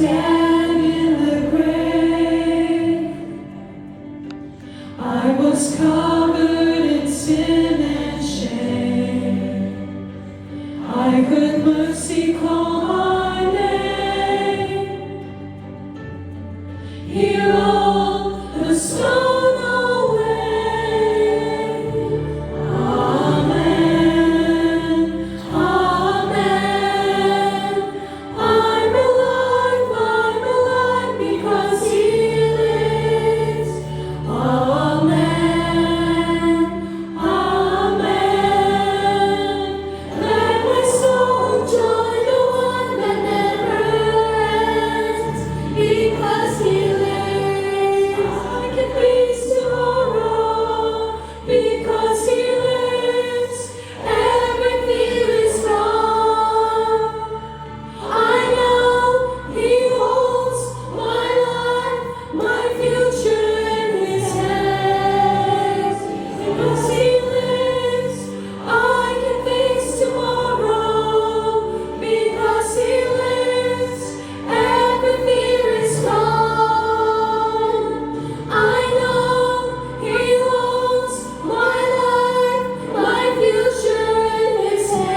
dead in the grave. I was covered in sin and shame. I could mercy call my name. He rolled the stone away. Amen. Amen. I'm alive because He lives. Amen. Amen. Let my soul join the one that never ends. Because He lives, I can face tomorrow. Because He lives, every fear is gone. I know He holds my life, my future in His hands. Because He lives, I can face tomorrow. Because He lives, every fear is gone. I know He holds my life, my future in His hands.